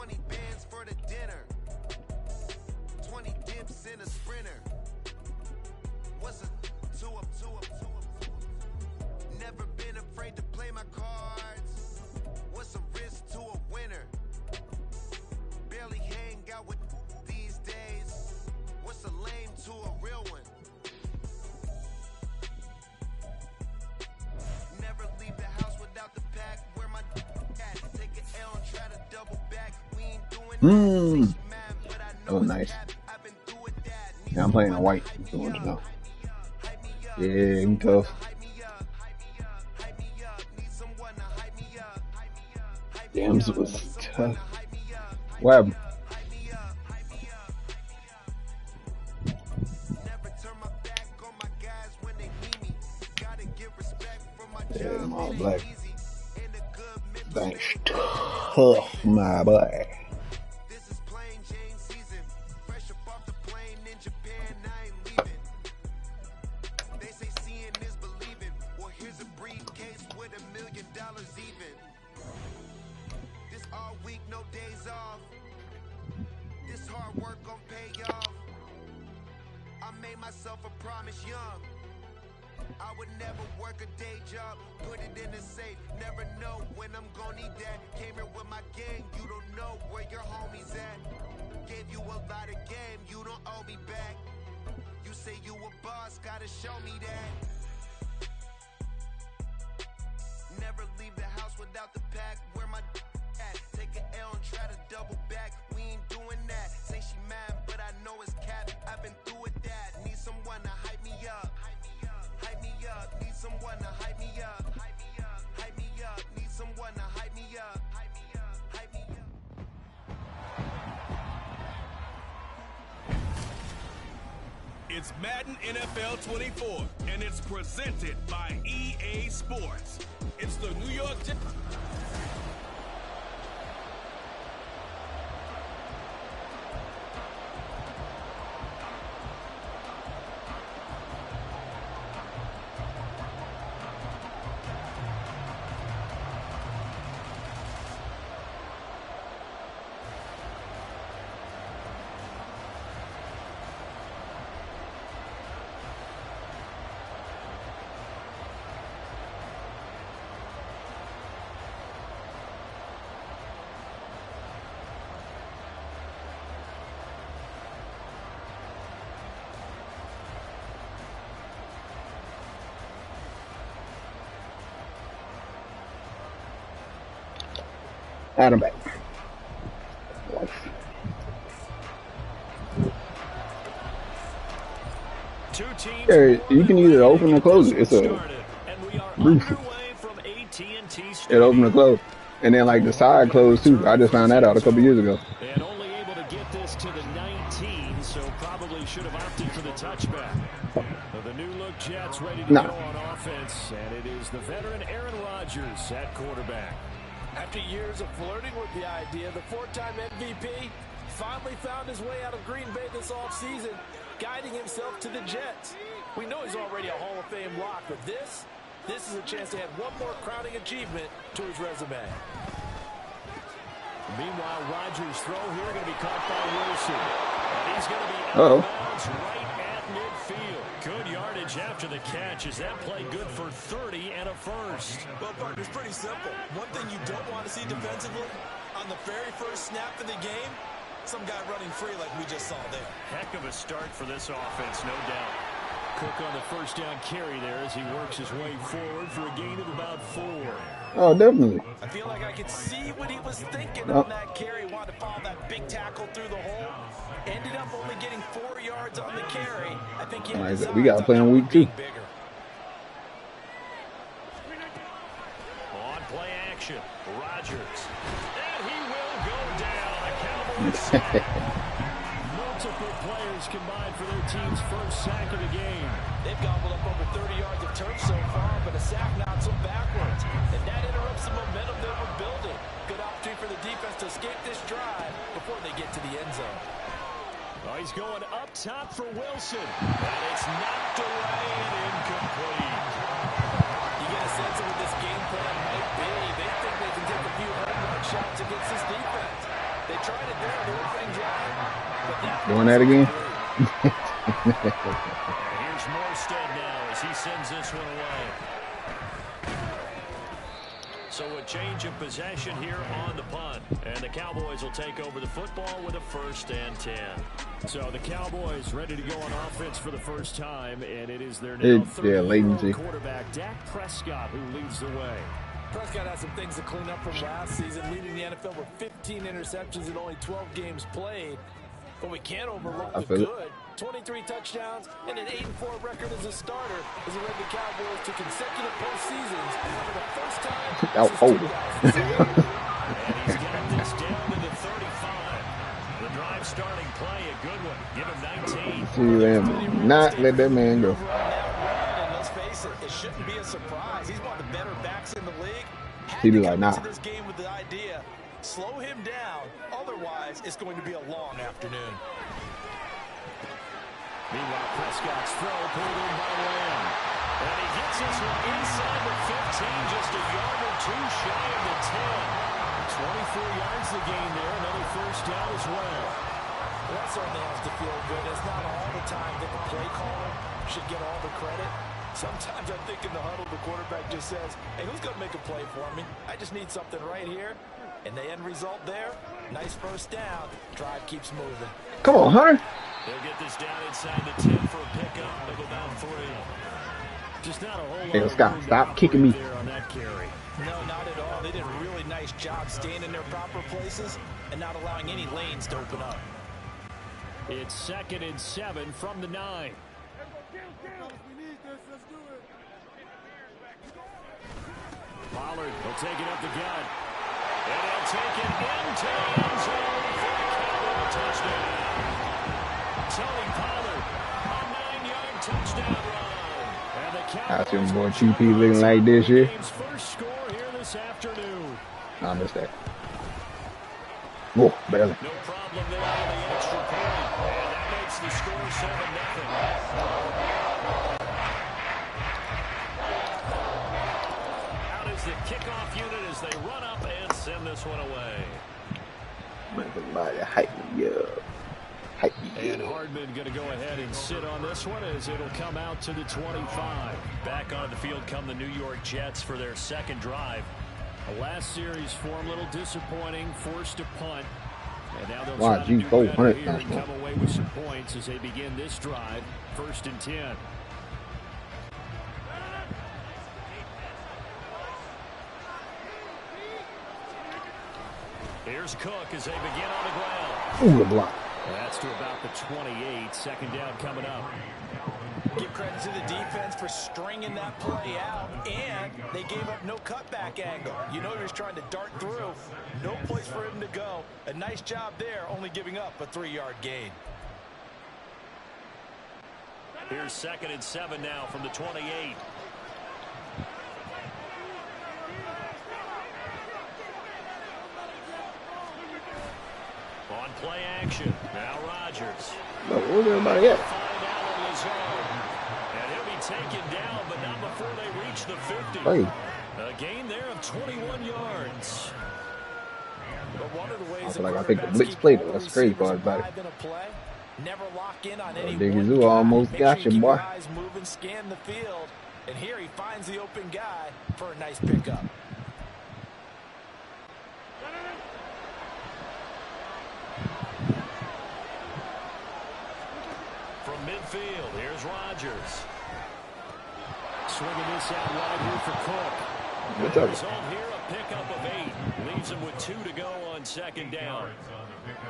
20 bands for the dinner. 20 dips in a sprinter. What's a two up? Never been afraid to play my cards. What's a risk to a winner? Barely hang out with these days. What's a lame to a real one? Never leave the house without the pack. Where my at? Take an L and try to double back. We ain't doing that. Oh, nice. Yeah, I'm playing a white. If you want to know. Yeah, I'm tough. Damn, this was tough. What happened? Yeah, I'm all black. That's tough, my boy. Myself a promise young. I would never work a day job, put it in the safe, never know when I'm gonna need that. Came here with my gang, you don't know where your homies at. Gave you a lot of game, you don't owe me back. You say you a boss, gotta show me that. Never leave the house without the pack, where my at? Take an L and try to double back, we ain't doing that. Say she mad, but I know it's cap, I've been through it that. Need someone to hype me up, hype me up, need someone to hype me up, hype me up, need someone to hype me up, hype me up. It's Madden NFL 24, and it's presented by EA Sports. It's the New York Jets. Adam back. Yeah, you can either open or close it. It's a roof. It open or close. And then like the side closed too. I just found that out a couple years ago. And only able to get this to the 19, so probably should have opted for the touchback. The new look Jets ready to go on offense, and it is the veteran Aaron Rodgers at quarterback. After years of flirting with the idea, the four-time MVP finally found his way out of Green Bay this offseason, guiding himself to the Jets. We know he's already a Hall of Fame lock, but this is a chance to add one more crowning achievement to his resume. Meanwhile, Rodgers' throw here going to be caught by Wilson. And he's going to be out of bounds right at midfield. Good yardage after the catch. Is that play good for 30 and a first? Well, partner, it's pretty simple. One thing you don't want to see defensively, on the very first snap of the game, some guy running free like we just saw there. Heck of a start for this offense, no doubt. Cook on the first down carry there as he works his way forward for a gain of about 4. Oh, definitely. I feel like I could see what he was thinking on that carry. Wanted to follow that big tackle through the hole. Ended up only getting 4 yards on the carry. I think he had we got to play on week 2. On play action, Rodgers. And he will go down. A Cowboys sack. Multiple players combined for their team's first sack of the game. They've gobbled up over 30 yards of turf so far, but a sack knocks them backwards. And that interrupts the momentum they were building. Good opportunity for the defense to escape this drive before they get to the end zone. Oh, he's going up top for Wilson. And it's knocked away and incomplete. You get a sense of what this game plan might be. They think they can take a few home run shots against this defense. They tried it there on the opening drive, but that Doing that again? Here's Morstead now as he sends this one away. So a change of possession here on the punt. And the Cowboys will take over the football with a 1st and 10. So the Cowboys ready to go on offense for the first time, and it is their now 30-year-old quarterback, Dak Prescott, who leads the way. Prescott has some things to clean up from last season, leading the NFL with 15 interceptions in only 12 games played. But we can't overlook the good. 23 touchdowns and an 8-4 record as a starter as he led the Cowboys to consecutive postseasons for the first time since 2007. And he's got this down to the 35. The drive starting play, a good one. Give him 19. See, not let that man go. And let's face it, it shouldn't be a surprise. He's one of the better backs in the league. He'd be like, nah. This game with the idea, slow him down. Otherwise, it's going to be a long afternoon. Meanwhile, Prescott's throw pulled in by Lamb. And he gets this one inside the 15, just a yard or two shy of the 10. 24 yards the gain there, another 1st down as well. That certainly has to feel good. It's not all the time that the play caller should get all the credit. Sometimes I think in the huddle, the quarterback just says, hey, who's going to make a play for me? I just need something right here. And the end result there, nice 1st down. Drive keeps moving. Come on, Hunter. They'll get this down inside the 10 for a pickup of about 3. Just not a whole lot Scott, stop kicking me. There on that carry. No, not at all. They did a really nice job staying in their proper places and not allowing any lanes to open up. It's 2nd and 7 from the 9. Pollard will take it up the gut. And he'll take it into the end zone for a Cowboy touchdown. Tony Pollard, a 9-yard touchdown run. And the Cowboys I see more TP looking like this year. First score here this afternoon. I missed that. Whoa, barely. No problem there on the extra point. And that makes the score 7-0. Out is the kickoff unit as they run up and send this one away. Hype me up. And Hardman going to go ahead and sit on this one as it'll come out to the 25. Back on the field come the New York Jets for their 2nd drive. The last series for them, a little disappointing, forced to punt. And now they'll try to do better here and come away with some points as they begin this drive, 1st and 10. Here's Cook as they begin on the ground. Ooh, the block. That's to about the 28. 2nd down coming up. Give credit to the defense for stringing that play out, and they gave up no cutback angle. You know he was trying to dart through. No place for him to go. A nice job there, only giving up a 3-yard gain. Here's 2nd and 7 now from the 28. On play action. Now Rodgers. Where's everybody at? And he'll be taken down, but not before they reach the 50. Hey. A gain there of 21 yards. But one of the ways I feel like I think the blitz played it. That's the crazy part about it. Never lock in on any Diggy one Zoo guy. almost Make got sure you, keep boy. your eyes moving, scan the field. And here he finds the open guy for a nice pickup. From midfield, here's Rodgers. Swinging this out wide here for Cook. What's up? Result here, a pickup of 8. Leaves him with 2 to go on 2nd down.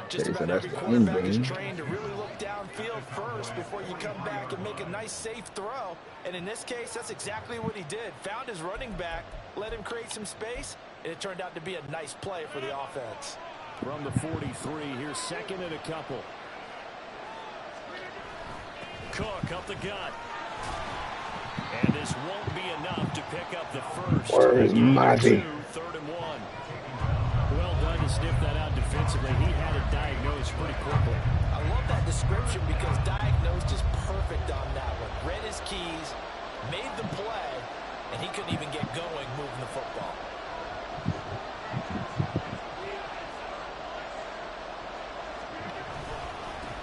Just about every quarterback is trained to really look downfield first before you come back and make a nice safe throw. And in this case, that's exactly what he did. Found his running back, let him create some space, and it turned out to be a nice play for the offense. From the 43, here's 2nd and a couple. Cook up the gut. And this won't be enough to pick up the first. Where's Monty? 3rd and 1. Well done to sniff that out defensively. He had it diagnosed pretty quickly. I love that description because diagnosed is perfect on that one. Read his keys, made the play, and he couldn't even get going moving the football.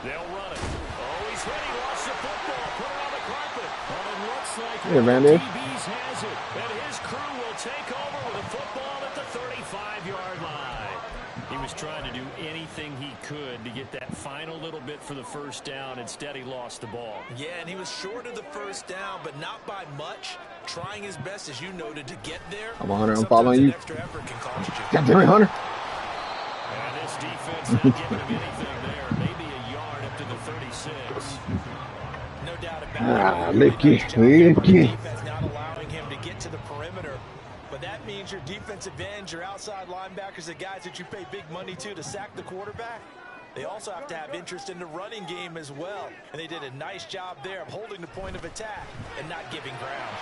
They'll run it. Oh, he's ready. Lost the football. Put it on the carpet. Well, it looks like Hey, Van Der. DB's has it. And his crew will take over with a football at the 35-yard line. He was trying to do anything he could to get that final little bit for the first down. Instead, he lost the ball. Yeah, and he was short of the first down, but not by much. Trying his best, as you noted, to get there. I'm Hunter. I'm following you. Extra effort can cost you. God damn it, Hunter. And this defense not giving him anything there. Maybe a yard up to the 36. No doubt about it. Licky. Defense not allowing him to get to the perimeter. But that means your defensive ends, your outside linebackers, the guys that you pay big money to sack the quarterback, they also have to have interest in the running game as well. And they did a nice job there of holding the point of attack and not giving ground.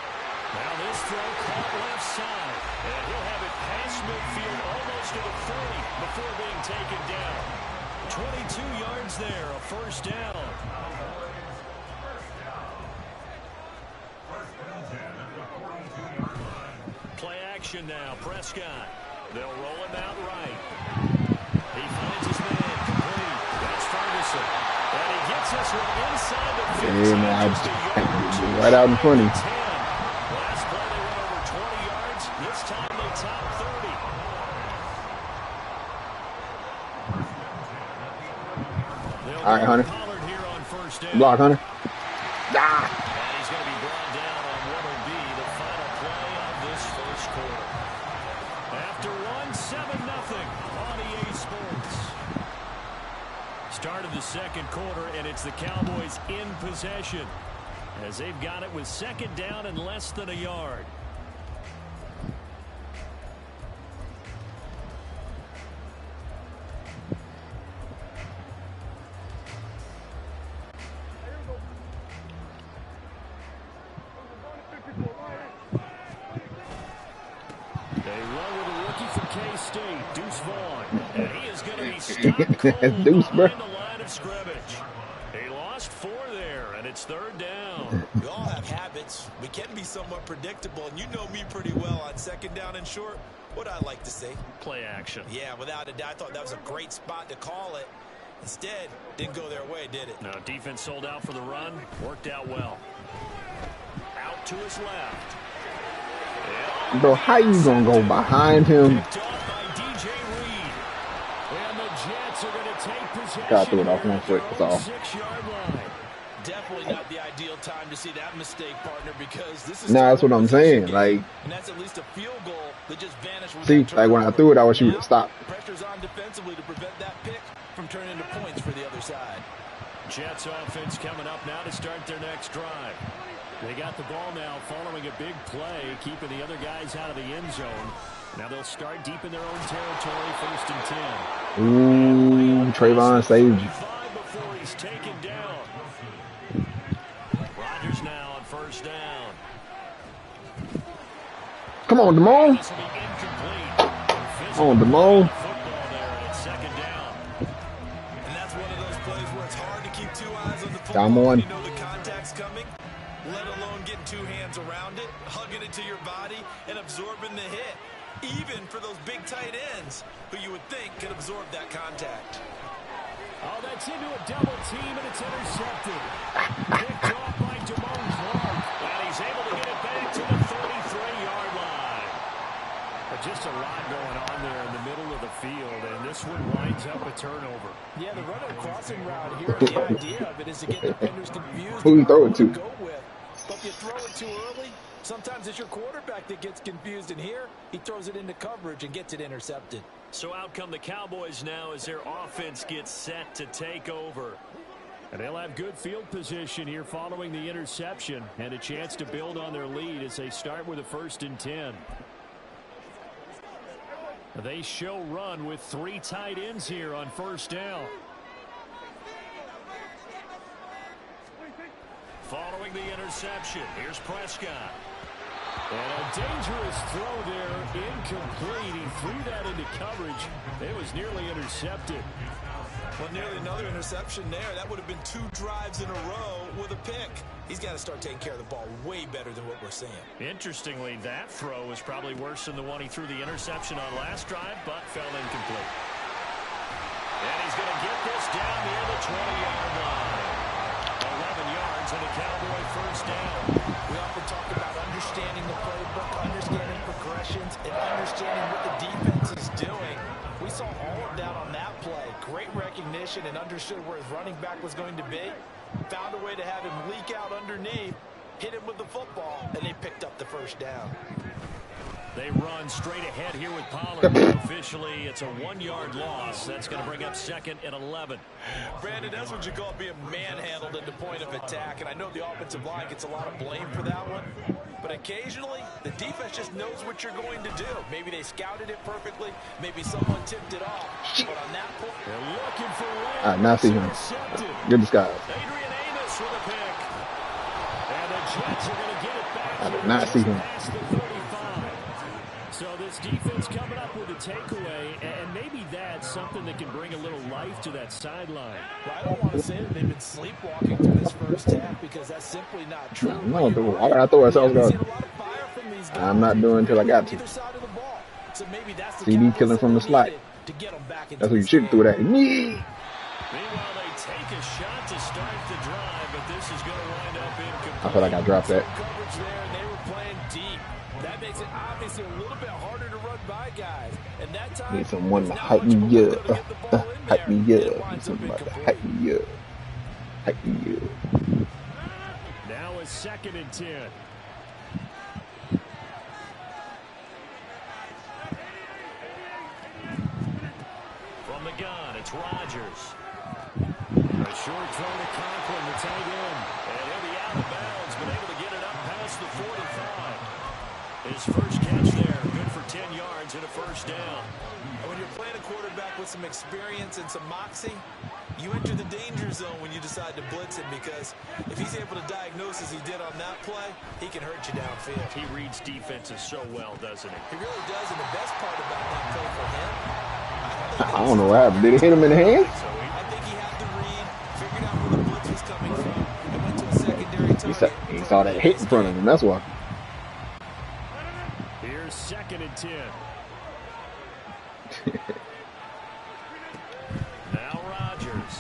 Now this throw caught left side. And he'll have it past midfield almost to the 40 before being taken down. 22 yards there, a first down. Play action now, Prescott. They'll roll him out right. He finds his man, complete. That's Ferguson. And he gets this one inside the 50. Yeah, man, right out in front of you. Last play they went over 20 yards. This time they top 30. All right, Hunter. Here on first down. Block, Hunter. And he's going to be brought down on what will be the final play of this first quarter. After one, 7-0 on EA Sports. Start of the second quarter, and it's the Cowboys in possession as they've got it with second down and less than a yard. They run with a rookie from K-State, Deuce Vaughn. And he is going to be stopped cold Deuce, bro. behind the line of scrimmage. He lost 4 there, and it's third down. We all have habits. We can be somewhat predictable, and you know me pretty well on second down and short. What I like to say? Play action. Yeah, without a doubt, I thought that was a great spot to call it. Instead, didn't go their way, did it? No, defense sold out for the run. Worked out well. Out to his left. Bro, how you gonna go behind him? Picked off by DJ Reed. And the Jets are going to take possession. Gotta throw it off 1 foot, that's all. 6-yard line. Definitely not the ideal time to see that mistake, partner, because this is... Nah, that's what I'm saying. Like, and that's at least a field goal that just vanished. see, like when I threw it, I wish you would stop. Pressure's on defensively to prevent that pick from turning into points for the other side. Jets offense coming up now to start their next drive. They got the ball now following a big play, keeping the other guys out of the end zone. Now they'll start deep in their own territory, 1st and 10. Ooh, Trayvon saved you. Before he's taken down. Rodgers now on 1st down. Come on, Damone. This will be incomplete. Come on, Damone. Football there, and it's 2nd down. And that's one of those plays where it's hard to keep 2 eyes on the football. Down one. You know the contact's coming, let alone getting 2 hands around it, hugging it to your body, and absorbing the hit. Even for those big tight ends, who you would think could absorb that contact. Oh, that's into a double team, and it's intercepted. Picked off by Damone Clark. And he's able to get it back to the 33-yard line. But just a lot going on there in the middle of the field, and this one winds up a turnover. Yeah, the run and crossing route here, the idea of it is to get defenders confused. Who you throw it to? Go with. But if you throw it too early, sometimes it's your quarterback that gets confused, and here he throws it into coverage and gets it intercepted. So out come the Cowboys now as their offense gets set to take over. And they'll have good field position here following the interception and a chance to build on their lead as they start with a 1st and 10. They show run with 3 tight ends here on 1st down. Following the interception, here's Prescott. And a dangerous throw there, incomplete. He threw that into coverage. It was nearly intercepted. Well, nearly another interception there. That would have been 2 drives in a row with a pick. He's got to start taking care of the ball way better than what we're seeing. Interestingly, that throw was probably worse than the one he threw the interception on last drive, but fell incomplete. And he's going to get this down near the 20-yard line. 11 yards and a Cowboy first down. We often talk about understanding the playbook, understanding progressions, and understanding what the defense is doing. We saw all of that on that play. Great recognition and understood where his running back was going to be. Found a way to have him leak out underneath, hit him with the football, and they picked up the first down. They run straight ahead here with Pollard. Officially, it's a 1-yard loss. That's going to bring up 2nd and 11. Brandon, that's what you call being manhandled at the point of attack. And I know the offensive line gets a lot of blame for that one. But occasionally, the defense just knows what you're going to do. Maybe they scouted it perfectly. Maybe someone tipped it off. But on that point, they're looking for Lamb. All right, now see him. Good disguise. Adrian Amos with a pick. And the Jets are going to get it back. I did not see him. So this defense coming up with a takeaway, and maybe that's something that can bring a little life to that sideline. Well, I don't want to say that they've been sleepwalking through this first half because that's simply not true. No, I thought I was going. I'm not doing until I got to. So maybe that's CD killing from the slot. That's what you should do that. Meanwhile, they take a shot to start the drive, but this is going to wind up incomplete. I feel like I dropped that. Coverage there, and they were playing deep. That makes it obviously a little bit harder to run by guys. And that time, need someone to hype me up. Hype me up. Need somebody to hype me up. Hype me up. Now it's 2nd and 10. From the gun, it's Rodgers. A short throw to Conklin, the tight end. And he'll be out of bounds, but able to get it up past the 45. His first catch there, good for 10 yards and a first down. And when you're playing a quarterback with some experience and some moxie, you enter the danger zone when you decide to blitz him, because if he's able to diagnose as he did on that play, he can hurt you downfield. He reads defenses so well, doesn't he? He really does, and the best part about that play for him, I don't know what happened. Did it hit him in the hand? I think he had the read, figured out where the blitz was coming from, and went to a secondary target. He saw that hit in front of him. That's why. Here's 2nd and 10. Now Rodgers.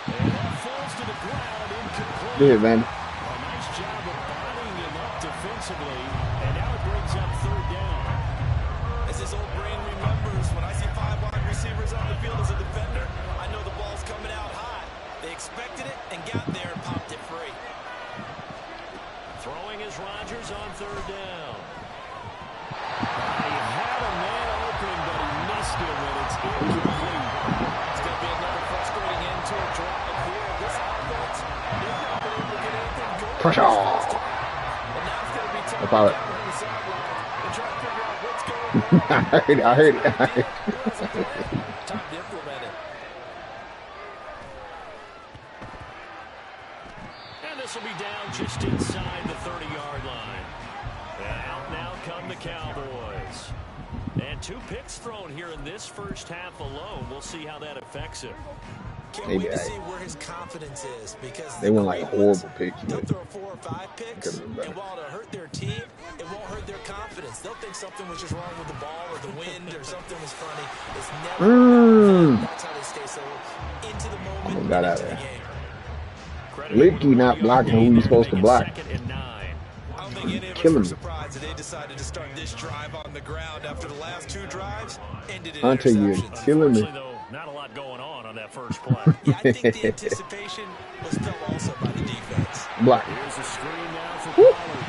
And that falls to the ground, incomplete. Good, man. A nice job of bodying him up defensively, and now it brings up 3rd down. As his old brain remembers, when I see 5 wide receivers on the field as a defender, I know the ball's coming out high. They expected it and got there and popped it free. Throwing is Rodgers on 3rd down. He had a man open, but he missed him, and it's incomplete. It's going to be another frustrating end to a drive here. This offense, they've not been able to get anything going. Pressure. And now it's going to be time About it. down on the sideline and try to figure out what's going on. I heard it. Time to implement it. And this will be down just inside the 30-yard line. And out now come the Cowboys. And 2 picks thrown here in this first half alone. We'll see how that affects him. Can't wait to see where his confidence is, because they went like horrible picks. They'll throw 4 or 5 picks, and while it'll hurt their team, it won't hurt their confidence. They'll think something was just wrong with the ball or the wind or something was funny. It's never That's how they stay so into the moment. Almost got out of there. The Lipke not blocking who he's supposed to block. I don't think any of us were surprised that they decided to start this drive on the ground after the last 2 drives ended in Hunter, you're interceptions. killing me. Not a lot going on that first play. Yeah, I think the anticipation was felt also by the defense. Block. Here's a screen now for Pollard.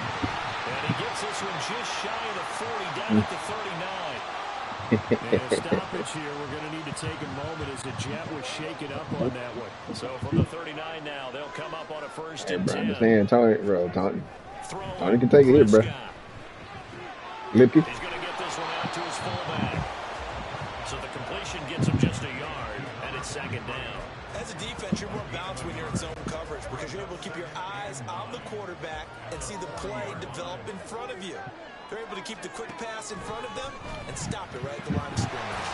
And he gets this one just shy of the 40, down at the 39. And a stoppage here. We're going to need to take a moment as the Jet was shaken up on that one. So from the 39 now, they'll come up on a 1st and 10. Understand, Tony can take a hit, bro. Lipke. He's going to get this one out to his fullback. So the completion gets him just a yard, and it's 2nd down. As a defense, you're more balanced when you're in zone coverage because you're able to keep your eyes on the quarterback and see the play develop in front of you. They're able to keep the quick pass in front of them and stop it right at the line of scrimmage.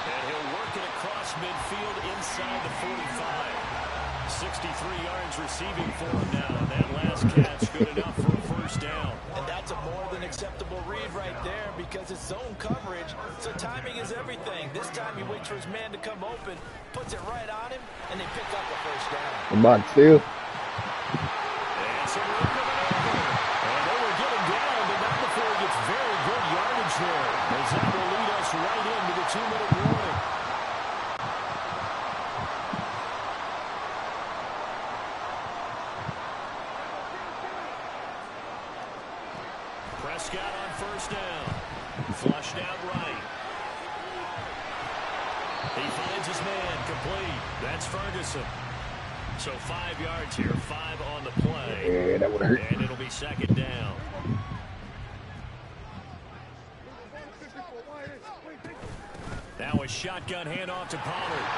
And he'll work it across midfield inside the 45. 63 yards receiving for him now. And that last catch good enough for a 1st first down. And that's a more than acceptable read right there because it's zone coverage, so timing is everything. This time he waits for his man to come open, puts it right on him, and they pick up the first down. The box still. And some room to maneuver. And they will get him down, but not before he gets very good yardage there. As that will lead us right into the 2-minute warning. Prescott on first down. Flushed out right. He finds his man complete. That's Ferguson. So 5 yards here, 5 on the play. Yeah, that would hurt. And it'll be second down. Now a shotgun handoff to Pollard.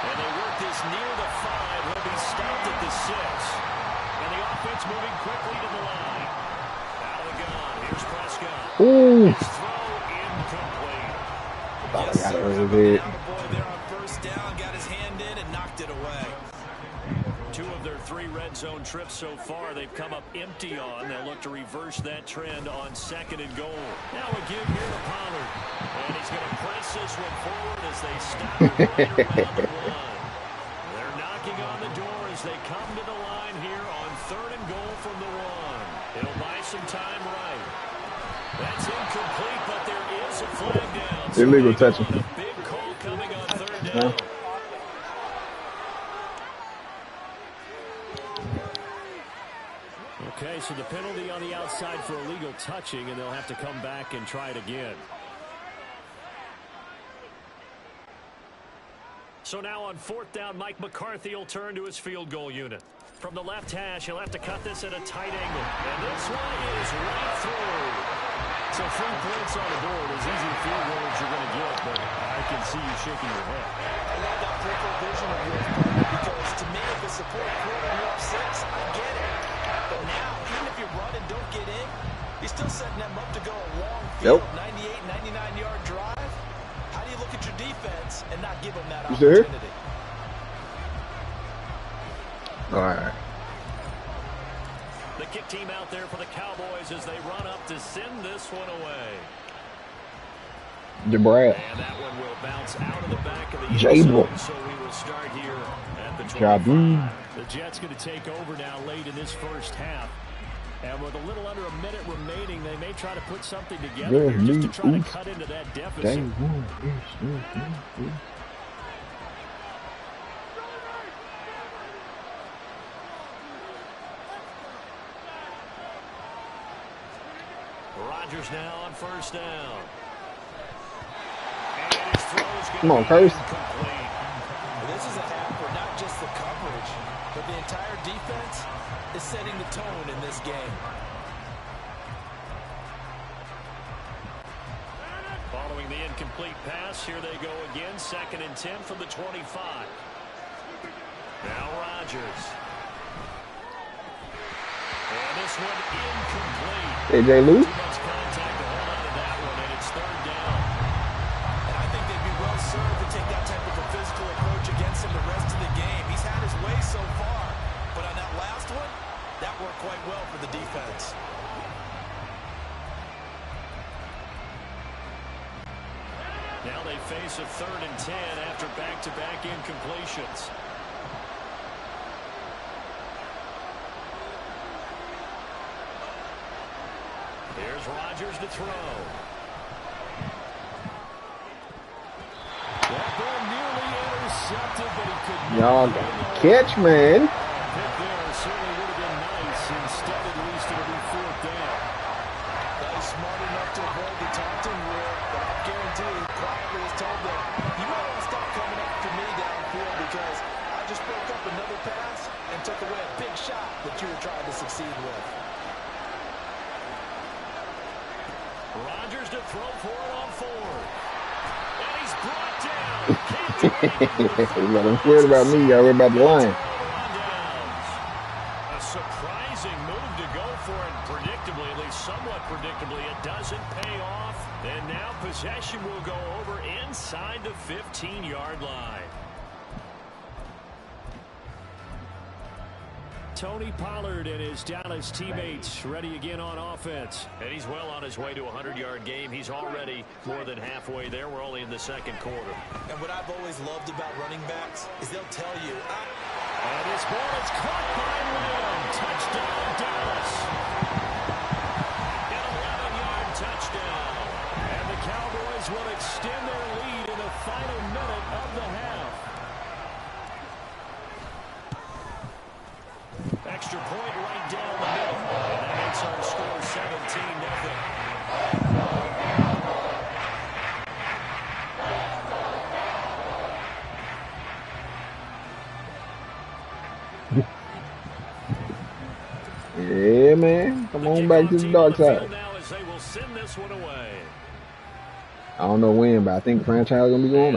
And they work this near the 5. He'll be stopped at the 6. And the offense moving quickly to the line. Out of the gun. Here's Prescott. Ooh. His throw incomplete. Yes, got sir. it a little Coming bit. down the boy there on first down, got his hand in and knocked it away. 2 of their 3 red zone trips so far they've come up empty on. They'll look to reverse that trend on 2nd and goal. Now a give here to Pollard. And he's going to press this one forward as they stop right around the line. They're knocking on the door as they come to the line here on 3rd and goal from the 1. It'll buy some time right. That's incomplete, but there is a flag down. So Illegal touching. a big call coming on 3rd down. Okay, so the penalty on the outside for illegal touching, and they'll have to come back and try it again. So now on 4th down, Mike McCarthy will turn to his field goal unit. From the left hash, he'll have to cut this at a tight angle. And this one is right through. So 3 points on the board, as easy a field goal as you're going to get, but I can see you shaking your head. I love that peripheral vision of yours, because to me, if it's support quarter and you're up 6, I get it. But now, even if you run and don't get in, you're still setting them up to go a long field, 98, 99-yard drive. How do you look at your defense and not give them that opportunity? All right. The kick team out there for the Cowboys as they run up to send this one away. Jabrat. And that one will bounce out of the back of the Jable. So we will start here at the 25. Jabu. The Jets going to take over now late in this first half. And with a little under a minute remaining, they may try to put something together here just to try to cut into that deficit. Rodgers now on first down. And his throw's Come on, Curse. incomplete. This is a half where not just the coverage, but the entire defense is setting the tone in this game. Following the incomplete pass, here they go again. 2nd and 10 from the 25. Now Rodgers. And this one incomplete. AJ Lou. Too much contact to hold on to that one, and it's 3rd down. And I think they'd be well served to take that type of a physical approach against him the rest of the game. He's had his way so far, but on that last one, that worked quite well for the defense. Now they face a 3rd and 10 after back-to-back incompletions. Here's Rodgers to throw. That ball nearly intercepted, but he could not. Y'all got to catch, man. Pick there certainly would have been nice. Instead, at least it'll be 4th down. He's smart enough to avoid the taunting rule, but I guarantee he quietly has told them, you might want to stop coming after me downfield because I just broke up another pass and took away a big shot that you were trying to succeed with. Rodgers to throw for it on 4th. And he's brought down. You got worried about me. Y'all worried about the line. A surprising move to go for it. Predictably, at least somewhat predictably, it doesn't pay off. And now possession will go over inside the 15-yard line. Tony Pollard and his Dallas teammates ready again on offense. And he's well on his way to a 100-yard game. He's already more than halfway there. We're only in the second quarter. And what I've always loved about running backs is they'll tell you. And this ball is caught by Lamb. Touchdown, Dallas. An 11-yard touchdown. And the Cowboys will extend their lead in the final minute of the half. Extra point right down the middle. And that makes our score 17-0. Yeah, man. Come on back to the dark side. I don't know when, but I think the franchise is going to be going.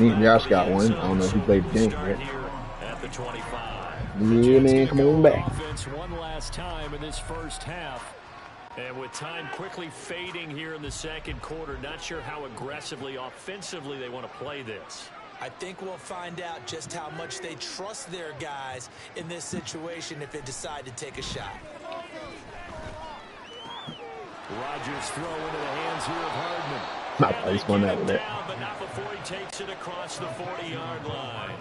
Me and Josh got one. I don't know if he played the game yet. Yeah, man, come on back. One last time in this first half. And with time quickly fading here in the second quarter, not sure how aggressively, offensively they want to play this. I think we'll find out just how much they trust their guys in this situation if they decide to take a shot. Rodgers throw into the hands here of Hardman. I just won that with that. But not before he takes it across the 40-yard line.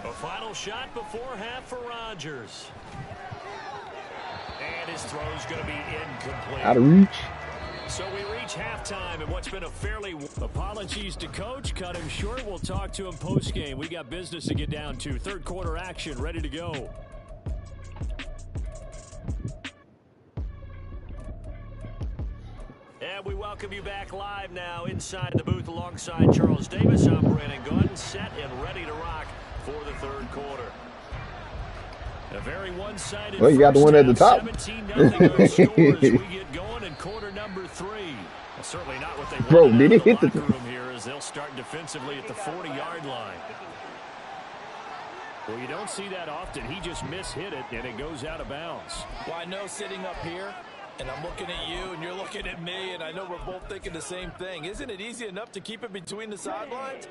A final shot before half for Rodgers. And his throw's going to be incomplete. Out of reach. So we reach halftime in what's been a fairly... Apologies to Coach. Cut him short. We'll talk to him post-game. We got business to get down to. Third quarter action ready to go. And we welcome you back live now inside the booth alongside Charles Davis. I'm Brandon Gordon, set and ready to rock for the third quarter. A very one-sided. Well, you got the one at the top. 17-0 scores. We get going in quarter number 3. Well, certainly not what they Bro, wanted did out he of the hit the locker room here as they'll start defensively at the 40-yard line. Well, you don't see that often. He just mishit it, and it goes out of bounds. Well, I know sitting up here, and I'm looking at you, and you're looking at me, and I know we're both thinking the same thing. Isn't it easy enough to keep it between the sidelines?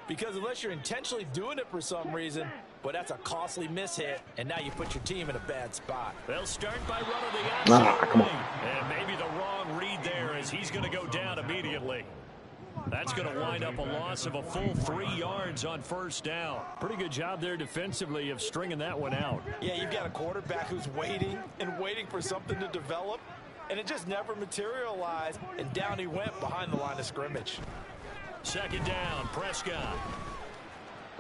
Because unless you're intentionally doing it for some reason, well, that's a costly mishit, and now you put your team in a bad spot. They'll start by running the outside and maybe the wrong read there as he's going to go down immediately. That's going to wind up a loss of a full 3 yards on first down. Pretty good job there defensively of stringing that one out. Yeah, you've got a quarterback who's waiting and waiting for something to develop, and it just never materialized, and down he went behind the line of scrimmage. Second down, Prescott.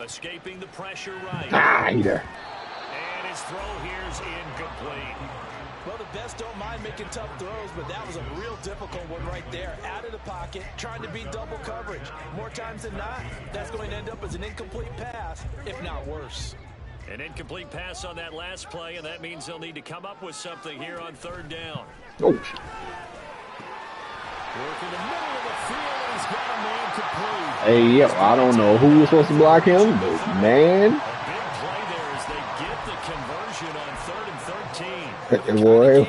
Escaping the pressure right. Either. And his throw here's incomplete. Well, the best don't mind making tough throws, but that was a real difficult one right there. Out of the pocket, trying to beat double coverage. More times than not, that's going to end up as an incomplete pass, if not worse. An incomplete pass on that last play, and that means they'll need to come up with something here on third down. Oh. Work in the middle of the field, and he's got a man complete. Hey, yo, I don't know who was supposed to block him, but man. A big play there as they get the conversion on 3rd and 13. Boy,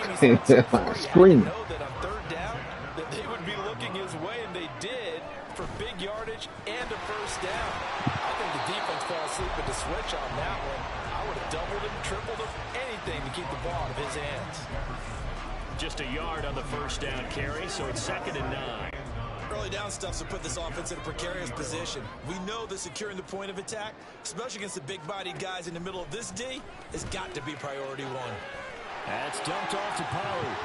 screaming. Know that on third down that they would be looking his way, and they did for big yardage and a first down. I think the defense fell asleep at the switch on that one. I would have doubled him, tripled him, anything to keep the ball out of his hands. Just a yard on the first down carry, so it's 2nd and 9. Early down stuff to put this offense in a precarious position. We know that securing the point of attack, especially against the big-bodied guys in the middle of this D, has got to be priority one. That's dumped off to Pollard.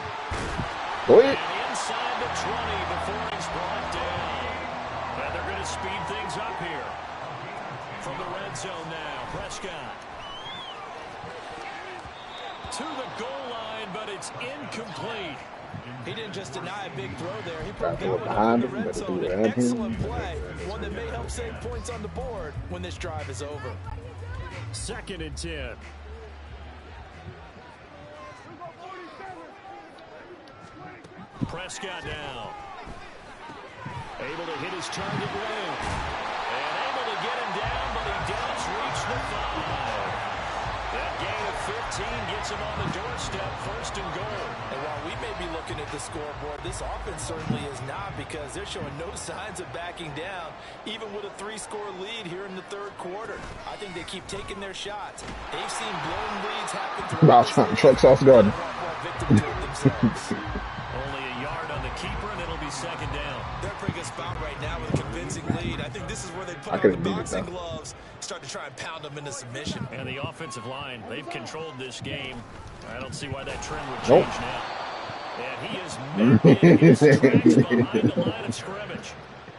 And inside the 20 before he's brought down. And they're going to speed things up here. From the red zone now, Prescott. To the goal line, but it's incomplete. He didn't just deny a big throw there. He put that one up in the red zone. An excellent play. One that may help save points on the board when this drive is over. 2nd and 10. Prescott down. Able to hit his target well. And able to get him down, but he does reach the 5. That gain of 15 gets him on the doorstep, first and goal. And while we may be looking at the scoreboard, this offense certainly is not, because they're showing no signs of backing down, even with a 3-score lead here in the third quarter. I think they keep taking their shots. They've seen blown leads happen throughout this Truck sauce garden. Only a yard on the keeper, and it'll be second down. They're a pretty good spot right now with a convincing lead. I think this is where they put on the boxing gloves, start to try and pound them into submission. And the offensive line, they've controlled this game. I don't see why that trend would change now. And he is making his tracks behind the line of scrimmage.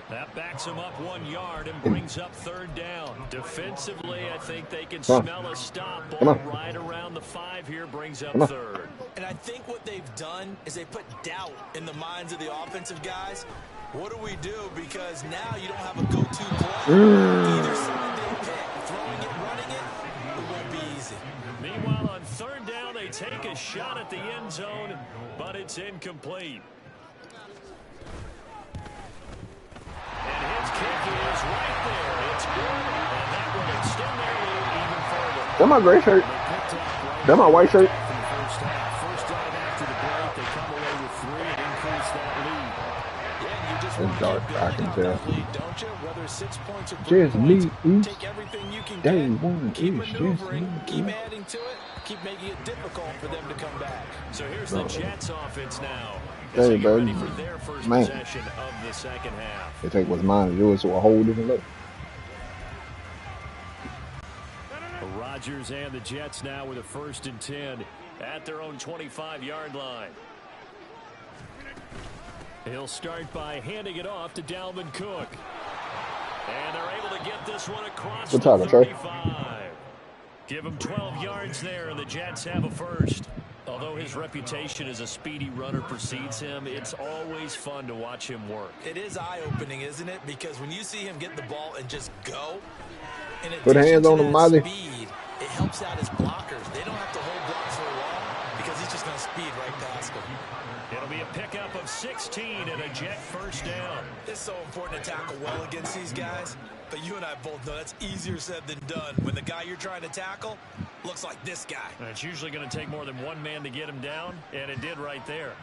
That backs him up 1 yard and brings up third down. Defensively, I think they can smell a stop. Ball right around the 5 here, brings up third. And I think what they've done is they put doubt in the minds of the offensive guys. What do we do? Because now you don't have a go-to play. Either side they pick, throwing it, running it won't be easy. Meanwhile, on third down, they take a shot at the end zone, but it's incomplete. And his kick is right there. It's good, and that will extend their lead even further. That my gray shirt. That my white shirt. First drive after the break, they come away with 3 and increase that lead. It's dark, I can tell. Don't you? Whether 6 points or 3 Just me, points, take everything you can Day get, one keep is maneuvering, just keep adding to it, keep making it difficult for them to come back. So here's the Jets offense now. Hey, baby. Ready for their first Man. possession of the second half. They take what's mine and yours to a whole different level. Rodgers and the Jets now with a 1st and 10 at their own 25-yard line. He'll start by handing it off to Dalvin Cook. And they're able to get this one across the 35. Give him 12 yards there, and the Jets have a first. Although his reputation as a speedy runner precedes him, it's always fun to watch him work. It is eye-opening, isn't it? Because when you see him get the ball and just go, in Put hands on him, Miley. speed, it helps out his blockers. They don't have to hold blocks for long because he's just going to speed right past them. It'll be a pickup of 16 and a Jet first down. It's so important to tackle well against these guys, but you and I both know that's easier said than done when the guy you're trying to tackle looks like this guy. And it's usually going to take more than one man to get him down, and it did right there.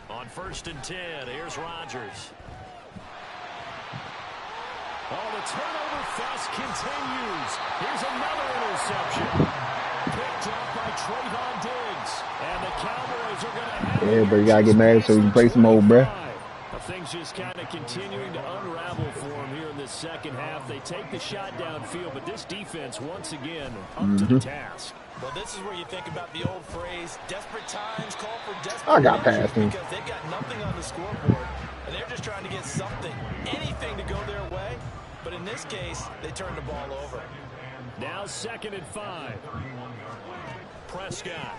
On 1st and 10, here's Rodgers. Oh, the turnover fest continues. Here's another interception. Picked up by Trayvon Diggs. And the Cowboys are going to have Everybody got to get mad so we can play some old, bruh. Things just kind of continuing to unravel for them here in this second half. They take the shot downfield, but this defense, once again, up to the task. Well, this is where you think about the old phrase, desperate times call for desperate I got measures, past him. because they've got nothing on the scoreboard, and they're just trying to get something, anything to go their way. But in this case, they turn the ball over. Now 2nd and 5. Prescott.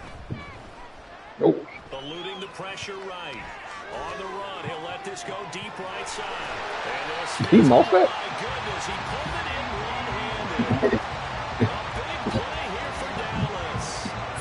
Nope. Eluding the pressure right. On the run, he'll let this go deep right side. And this He mossed that? my goodness, he pulled it in one-handed. A big play here for Dallas.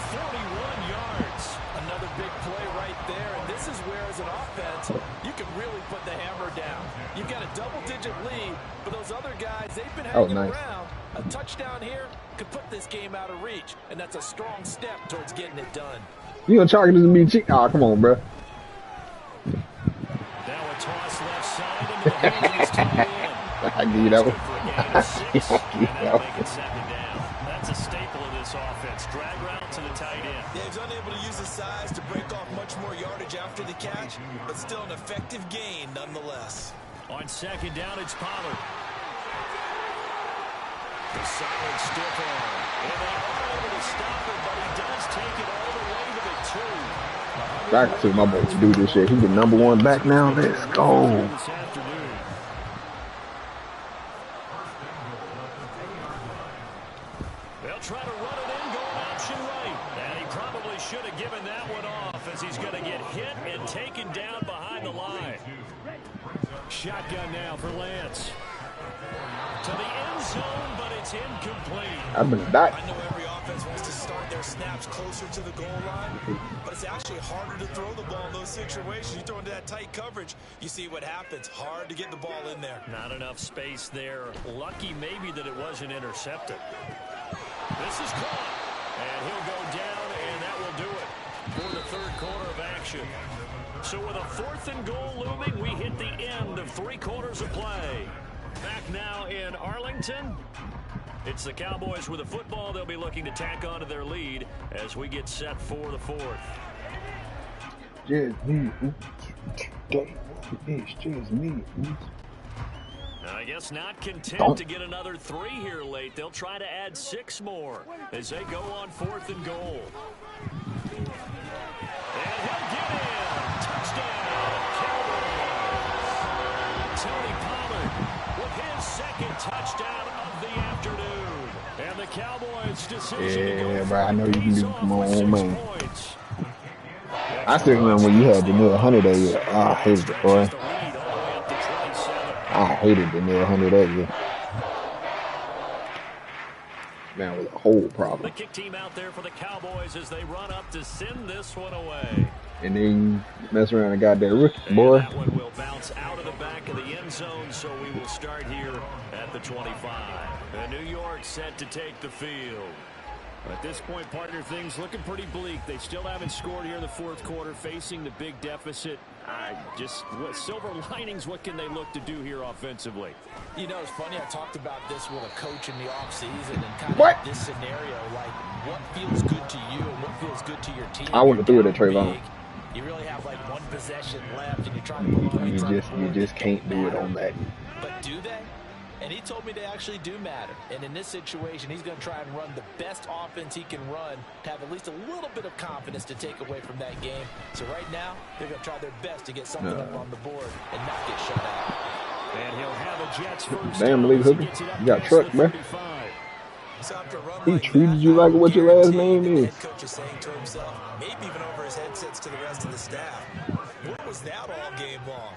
41 yards. Another big play right there, and this is where, as an offense, you can really put the hammer down. You've got a double-digit lead, but those other guys, they've been hanging around. A touchdown here could put this game out of reach, and that's a strong step towards getting it done. You gonna chalk it as me cheat? Oh, come on, bro. Now a toss left side into the hands of his tight end. I give you that one. That's a staple of this offense. Drag route to the tight end. Yeah, he's unable to use his size to break off much more yardage after the catch, but still an effective gain nonetheless. On 2nd down, it's Pollard. The solid stiff arm. And they are able to stop it, but he does take it all the way to the 2. Back to my boy to do this shit. He's the #1 back now. Let's go. This afternoon. They'll try to run it in, going option right. And he probably should have given that one off as he's going to get hit and taken down behind the line. Shotgun now for Lance. To the end zone, but it's incomplete. I've been back. I know every offense wants to start their snaps closer to the goal line, but it's actually harder to throw the ball in those situations. You throw into that tight coverage, you see what happens. Hard to get the ball in there. Not enough space there. Lucky maybe that it wasn't intercepted. This is caught, and he'll go down, and that will do it for the third quarter of action. So with a 4th and goal looming, we hit the end of 3 quarters of play. Back now in Arlington. It's the Cowboys with the football. They'll be looking to tack on to their lead as we get set for the 4th. Just me. It's just me. I guess not content to get another 3 here late. They'll try to add 6 more as they go on 4th and goal. And he'll get in. Touchdown, Cowboys. Tony Pollard with his 2nd touchdown of the afternoon. And the Cowboys decision to go bro, I know you can do. Come on, man. Points. I still remember when you had the near 100 that year. Oh, I hated it, boy. I hated the near 100 that year. Man, it was a whole problem. The kick team out there for the Cowboys as they run up to send this one away. And then mess around and got that rookie, boy. And that one will bounce out of the back of the end zone, so we will start here at the 25. And New York set to take the field. At this point, partner, things looking pretty bleak. They still haven't scored here in the 4th quarter, facing the big deficit. Silver linings, what can they look to do here offensively? You know, it's funny, I talked about this with a coach in the offseason and kind of this scenario, like what feels good to you and what feels good to your team. I wouldn't have threw it at Trayvon. You really have like 1 possession left and you're trying to put you just can't do it on that. But do they? And he told me they actually do matter. And in this situation, he's going to try and run the best offense he can run to have at least a little bit of confidence to take away from that game. So right now, they're going to try their best to get something up on the board and not get shut out. And he'll have a Jets first. Damn, believe Hooker. You got truck, man. He treated you like what your last name is. Head coach is saying to himself, maybe even over his headsets to the rest of the staff. What was that all game long?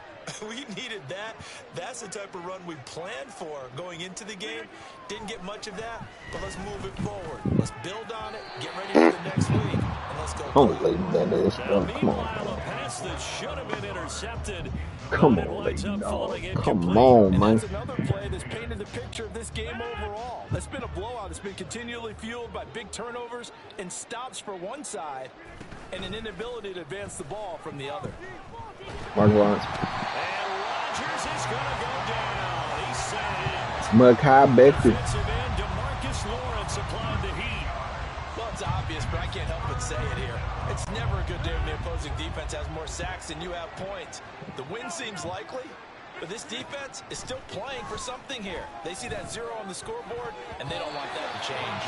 We needed that. That's the type of run we planned for going into the game. Didn't get much of that, but let's move it forward. Let's build on it, get ready for the next week, and let's go. Come on, that is. Come on, a pass that should have been intercepted. Come on, lady dog. Come on, man. That's another play that's painted the picture of this game overall. It's been a blowout. It's been continually fueled by big turnovers and stops for one side and an inability to advance the ball from the other. Mark Lawrence. And Rodgers is going to go down. He's sacked. Makai Beckton. Defensive end DeMarcus Lawrence applied the heat. Well, it's obvious, but I can't help but say it here. It's never a good day when the opposing defense has more sacks than you have points. The win seems likely, but this defense is still playing for something here. They see that 0 on the scoreboard, and they don't want that to change.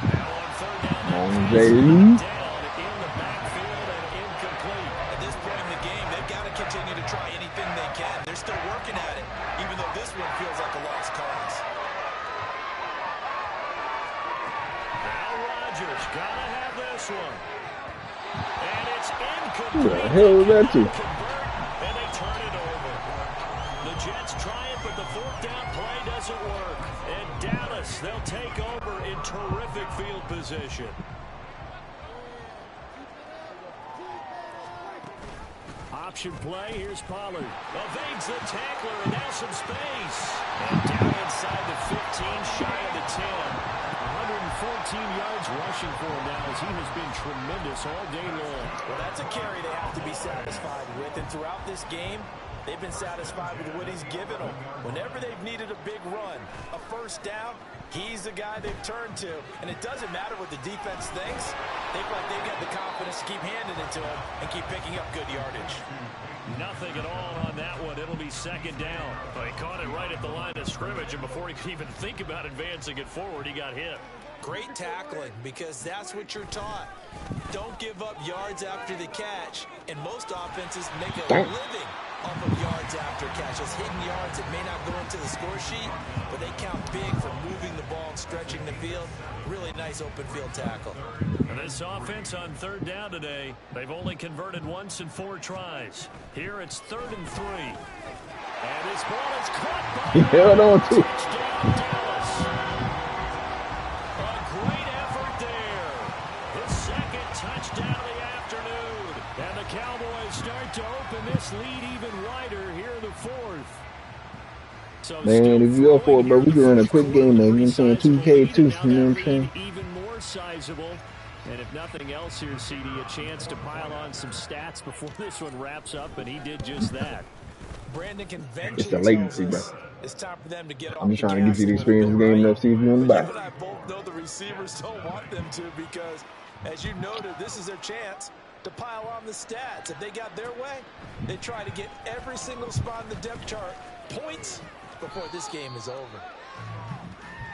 Now on 3rd down, On J. down in the backfield and incomplete. At this point in the game, they've got to continue to try anything they can. They're still working at it, even though this one feels like a lost cause. Now Rodgers gotta have this one. And it's incomplete. Who the hell was that to? And they turn it over. The Jets try it, but the 4th down play doesn't work. And Dallas, they'll take over in terrific field position. Option play, here's Pollard. Evades the tackler, and now some space. And down inside the 15, shy of the 10. 114 yards rushing for him now as he has been tremendous all day long. Well, that's a carry they have to be satisfied with. And throughout this game, they've been satisfied with what he's given them. Whenever they've needed a big run, a 1st down, he's the guy they've turned to. And it doesn't matter what the defense thinks. They feel like they've got the confidence to keep handing it to him and keep picking up good yardage. Nothing at all on that one. It'll be 2nd down. But he caught it right at the line of scrimmage, and before he could even think about advancing it forward, he got hit. Great tackling, because that's what you're taught. Don't give up yards after the catch. And most offenses make a living off of yards after catches. Hidden yards that may not go into the score sheet, but they count big for moving the ball and stretching the field. Really nice open field tackle. And this offense on 3rd down today, they've only converted once in 4 tries. Here it's 3rd and 3. And his ball is caught by He held on to it. touchdown Dallas. A great effort there Cowboys start to open this lead even wider here in the fourth. So Man, if you up for it, bro, we can run a quick game, man. You know what I'm saying? 2K too. You know what I'm saying? Even more sizable. And if nothing else here, CD, a chance to pile on some stats before this one wraps up, and he did just that. Brandon, convention It's the latency, bro. It's time for them to get I'm just trying to get you the gas a little experience bit, game right? enough, see if you want to But buy. you and I both know the receivers don't want them to because, as you noted, this is their chance to pile on the stats. If they got their way, they try to get every single spot in the depth chart points before this game is over.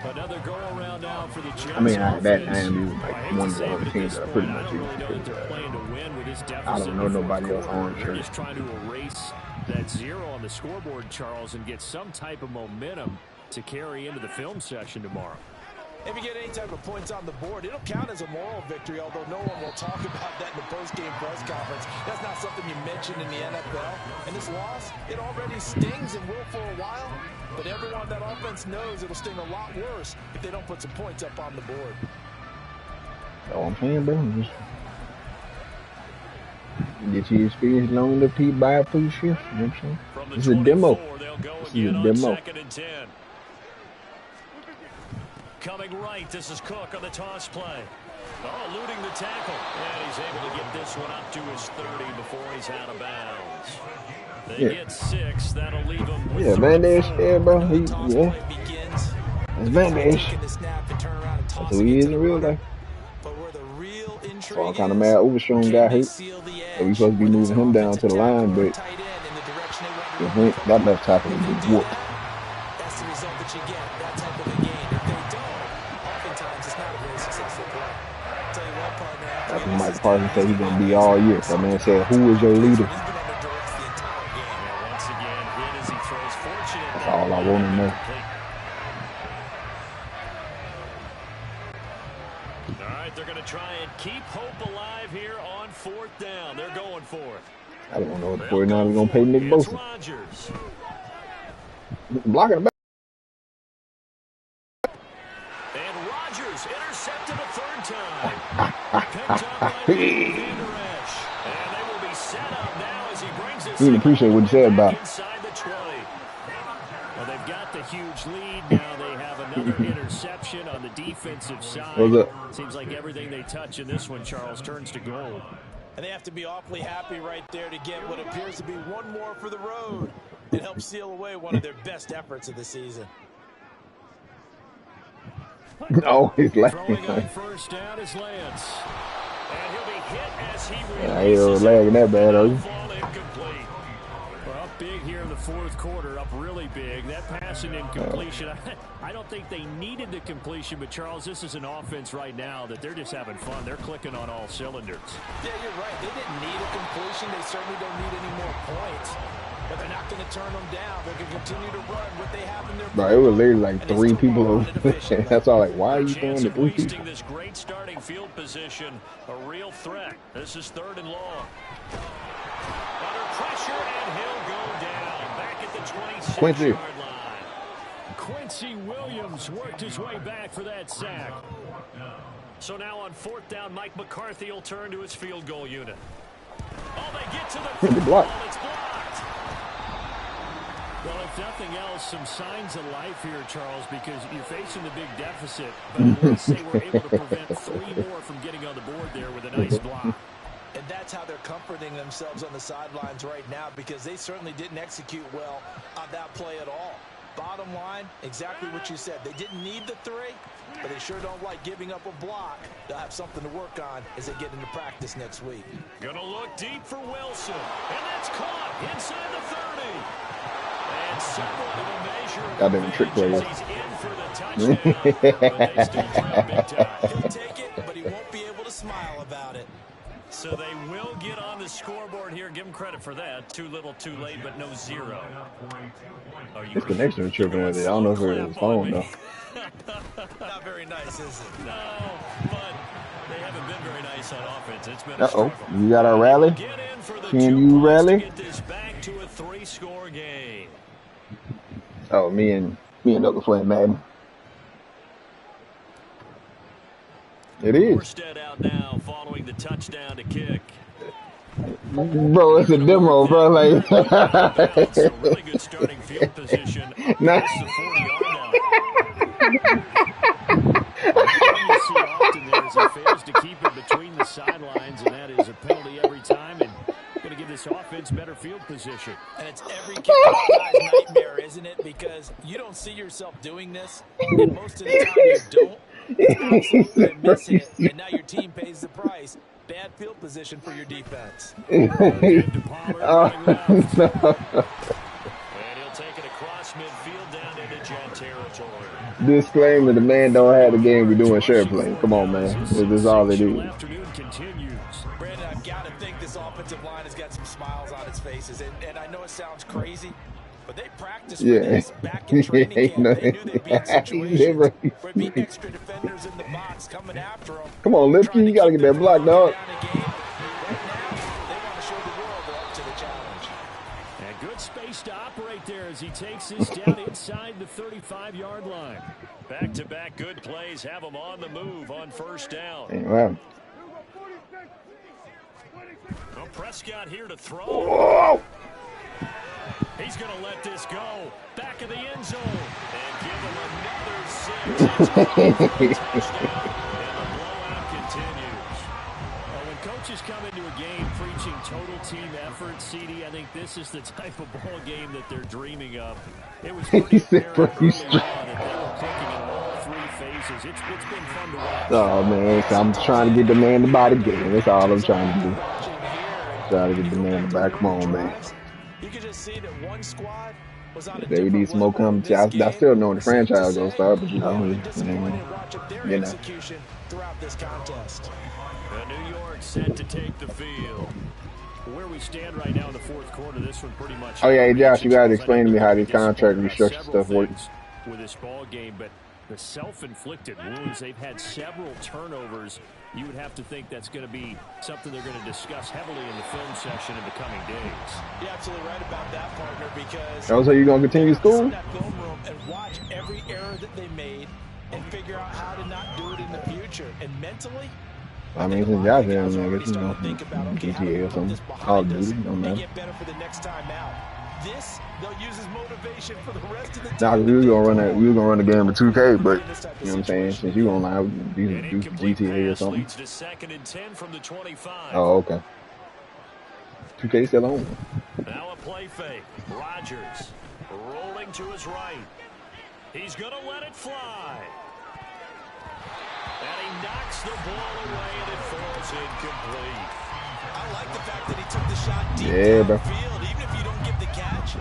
Another go around now for the Jets. I mean, that offense. I am like one of the only teams that I pretty much use. I don't know nobody else on They're church. just trying to erase that zero on the scoreboard, Charles, and get some type of momentum to carry into the film session tomorrow. If you get any type of points on the board, it'll count as a moral victory, although no one will talk about that in the post-game press conference. That's not something you mention in the NFL. And this loss, it already stings and will for a while, but everyone on that offense knows it'll sting a lot worse if they don't put some points up on the board. That's all I'm saying, bro. Just get your experience long enough to buy a free shift. You know what I'm saying? This is a demo. This is a demo. Coming right, this is Cook on the toss play. Oh, eluding the tackle. And he's able to get this one up to his 30 before he's out of bounds. They get 6. That'll leave him with Van Dash, yeah, bro. Yeah. That's Van Dash. That's who he is in real life. So I'm kind of mad Overstrom got hurt. So we supposed to be moving him down to the line, but that left tackle was whooped. That's the result that you get, that type of a game. If they don't, oftentimes it's not a very successful play. I'll tell you what, partner. That's what Mike Parsons said he's going to be all year. That man said, who is your leader? That's all I want to know. All right, they're going to try and keep hope alive here on 4th down. They're going for it. I don't know what the 49ers are going to pay Nick Bosa. Blocking the back. And Rodgers intercepted a 3rd time. Picked up by Van Der Esch. And they will be set up now as he brings this. You didn't appreciate what you said about it. Inside the 20. Well, they've got the huge lead. Now they have another interception on the defensive side. What's up? Seems like everything they touch in this one, Charles, turns to gold. And they have to be awfully happy right there to get what appears to be one more for the road. It helps seal away one of their best efforts of the season. No, he's laughing. Throwing on 1st down is Lance. And he'll be hit as he I ain't no lagging that bad, are you? We're up big here in the 4th quarter, up really big. That passing incompletion, I don't think they needed the completion, but Charles, this is an offense right now that they're just having fun. They're clicking on all cylinders. Yeah, you're right. They didn't need a completion. They certainly don't need any more points. But they're not going to turn them down. They're going to continue to run what they have in their Bro, it was literally like 3 people over. That's all. Like, why are you throwing the 3 people? This great starting field position, a real threat. This is 3rd and long. Under pressure, and he'll go down back at the 26-yard line. Quincy Williams worked his way back for that sack. So now on 4th down, Mike McCarthy will turn to his field goal unit. Oh, they get to the block. It's blocked. Well, if nothing else, some signs of life here, Charles, because you're facing the big deficit, but at least they were able to prevent 3 more from getting on the board there with a nice block. And that's how they're comforting themselves on the sidelines right now, because they certainly didn't execute well on that play at all. Bottom line, exactly what you said. They didn't need the 3, but they sure don't like giving up a block. They'll have something to work on as they get into practice next week. Gonna look deep for Wilson, and that's caught inside the 30. And somewhat of a measure. Got them trick plays. He's in for the touchdown, but they still trail big time. He'll take it, but he won't be able to smile about it. So they will get on the scoreboard here. Give them credit for that. Too little, too late, but no 0. This connection is tripping with it. I don't know if it's his phone, though. Not very nice, is it? No, but they haven't been very nice on offense. It's been Uh-oh. You got our rally? Can you rally? Get this back to a 3-score game. Oh, me and Doug are playing Madden. It is. Morstead out now following the touchdown to kick. Bro, it's a demo, bro. Like, It's a really good starting field position. Nah. It's the 40-yard line. One thing you see often there is he fails to keep it between the sidelines, and that is a penalty every time. And going to give this offense better field position. And it's every kickoff guy's nightmare, isn't it? Because you don't see yourself doing this, and most of the time you don't. It's absolutely a miss hit, and now your team pays the price. Bad field position for your defense. No. And he'll take it across midfield down into Jet territory. Disclaimer: the man don't have the game we doing share play. Come on, man. This is all it is. Afternoon continues. Brandon, I've got to think this offensive line has got some smiles on its faces, and I know it sounds crazy, but they practiced for this back in training camp. They knew they'd be in situations where it'd be extra defenders in the box coming after them. Come on, Lipke, you gotta get that block, dog. And good space to operate there as he takes this down inside the 35-yard line. Back-to-back good plays have him on the move on first down. Wow. Well, Prescott here to throw. Whoa. He's going to let this go. Back of the end zone. And give him another 6. Touchdown. And the blowout continues. Well, when coaches come into a game preaching total team effort, CD, I think this is the type of ball game that they're dreaming of. It was pretty apparent early on that they were clicking in all 3 phases. It's been fun to watch. Oh, man. I'm trying to get the man to buy the game. That's all I'm trying to do. Trying to get the man to buy. Come on, man. You can just see that one squad was on a They need some more competition. I still know the franchise is going to start, but you know. Execution throughout this contest. New York set to take the field. Where we stand right now in the fourth quarter, this one pretty much. Oh, yeah, hey, Josh, you got to explain to me how this contract restructure stuff works. With this ball game, but the self-inflicted wounds, they've had several turnovers. You would have to think that's going to be something they're going to discuss heavily in the film session in the coming days. You're absolutely right about that, partner, because Oh, so you're going to continue school? that film room and watch every error that they made and figure out how to not do it in the future. And mentally, I mean, since y'all there, I guess, you know, GTA or something. Call of Duty, don't matter. get better for the next time out. This, they'll use as motivation for the rest of the Nah, time. we was gonna run the game with 2K, but you know what I'm saying? Since you online, you can do GTA or something. Leads to 2nd and 10 from the 25. Oh, okay. 2K still on. Now a play fake. Rodgers rolling to his right. He's going to let it fly. And he knocks the ball away, and it falls incomplete. I like the fact that he took the shot deep downfield. Even if you don't get the catch,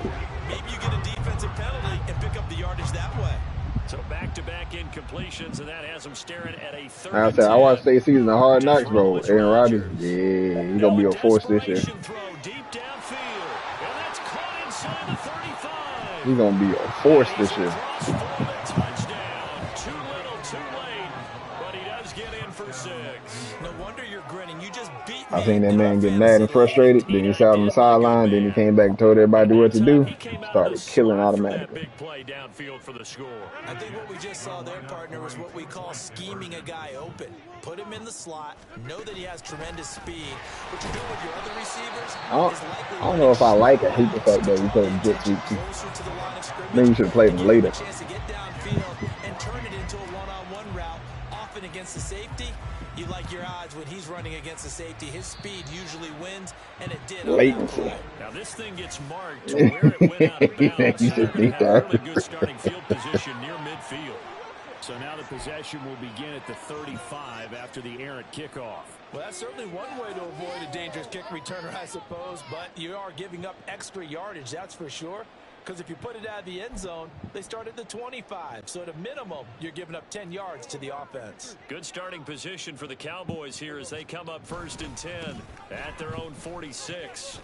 maybe you get a defensive penalty and pick up the yardage that way. So back-to-back incompletions, and that has him staring at a 3rd I said, I watched state season of Hard Knocks, bro. Aaron Rodgers, yeah, he's gonna be a force this year. He's gonna be a force this year. Too little, too late, but he does get in for 6. No wonder you're grinning. You just beat me. I seen that man get mad and frustrated. Then he sat on the sideline. Then he came back and told everybody what to do. Started killing automatically. Big play downfield for the score. I think what we just saw there, partner, was what we call scheming a guy open. Put him in the slot. Know that he has tremendous speed. What you're doing with your other receivers I don't know if I like or hate the fact that we played Jets week 2. Maybe we should have played him later. Chance to get downfield and turn it into a one-on-one route. Often against the safety, you like your odds when he's running against the safety. His speed usually wins, and it did. Latency. Now this thing gets marked to where it went out of bounds. You should think Had a that. really good starting field position near midfield. So now the possession will begin at the 35 after the errant kickoff. Well, that's certainly one way to avoid a dangerous kick returner, I suppose, but you are giving up extra yardage, that's for sure. Because if you put it out of the end zone, they start at the 25. So at a minimum, you're giving up 10 yards to the offense. Good starting position for the Cowboys here as they come up 1st and 10 at their own 46.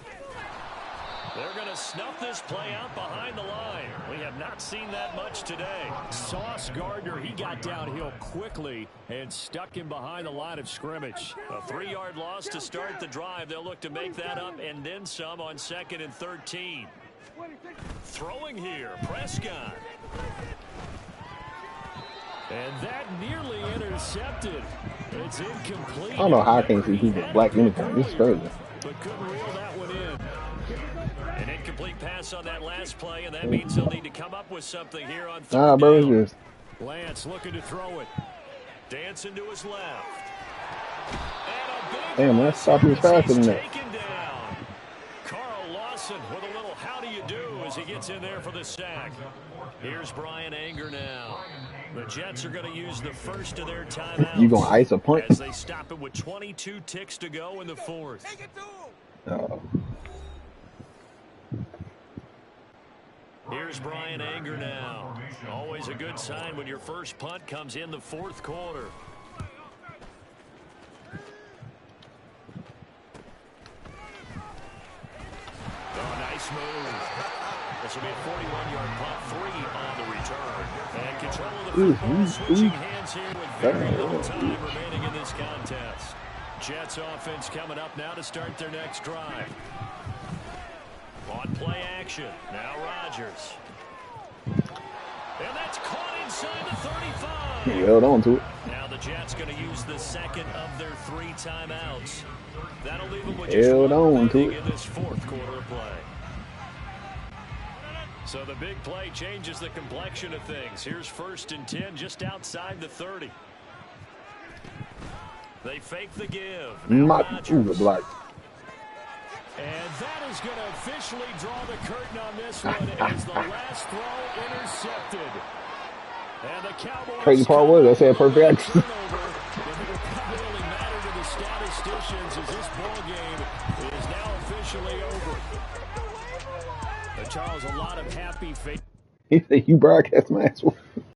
They're going to snuff this play out behind the line. We have not seen that much today. Sauce Gardner, he got downhill quickly and stuck him behind the line of scrimmage. A 3-yard loss to start the drive. They'll look to make that up and then some on 2nd and 13. Throwing here, Prescott. And that nearly intercepted. It's incomplete. I don't know how I can't see people with black uniforms. This is crazy. but couldn't reel that one in. An incomplete pass on that last play, and that means they'll need to come up with something here on third down. Lance looking to throw it. Dancing to his left. Damn, man, stop you faster than that. Carl Lawson with a little how do you do as he gets in there for the sack. Here's Brian Anger now. The Jets are going to use the first of their timeouts. You gonna ice a punt? As they stop it with 22 ticks to go in the fourth. Oh. Here's Brian Anger now. Always a good sign when your first punt comes in the fourth quarter. Oh, nice move. This will be a 41-yard punt, 3 on the return. And control of the football, switching hands here with very little time remaining in this contest. Jets offense coming up now to start their next drive. On play action, now Rodgers. And that's caught inside the 35. He held on to it. Now the Jets going to use the second of their 3 timeouts. That'll leave them with held on to it in this fourth quarter of play. So the big play changes the complexion of things. Here's 1st and 10 just outside the 30. They fake the give. The block. And that is going to officially draw the curtain on this one as the last throw intercepted. And the Cowboys. Crazy part was I said perfect action. It doesn't really matter to the statisticians as this ball game is now officially over. Charles, a lot of happy faith. He said you broadcast my ass.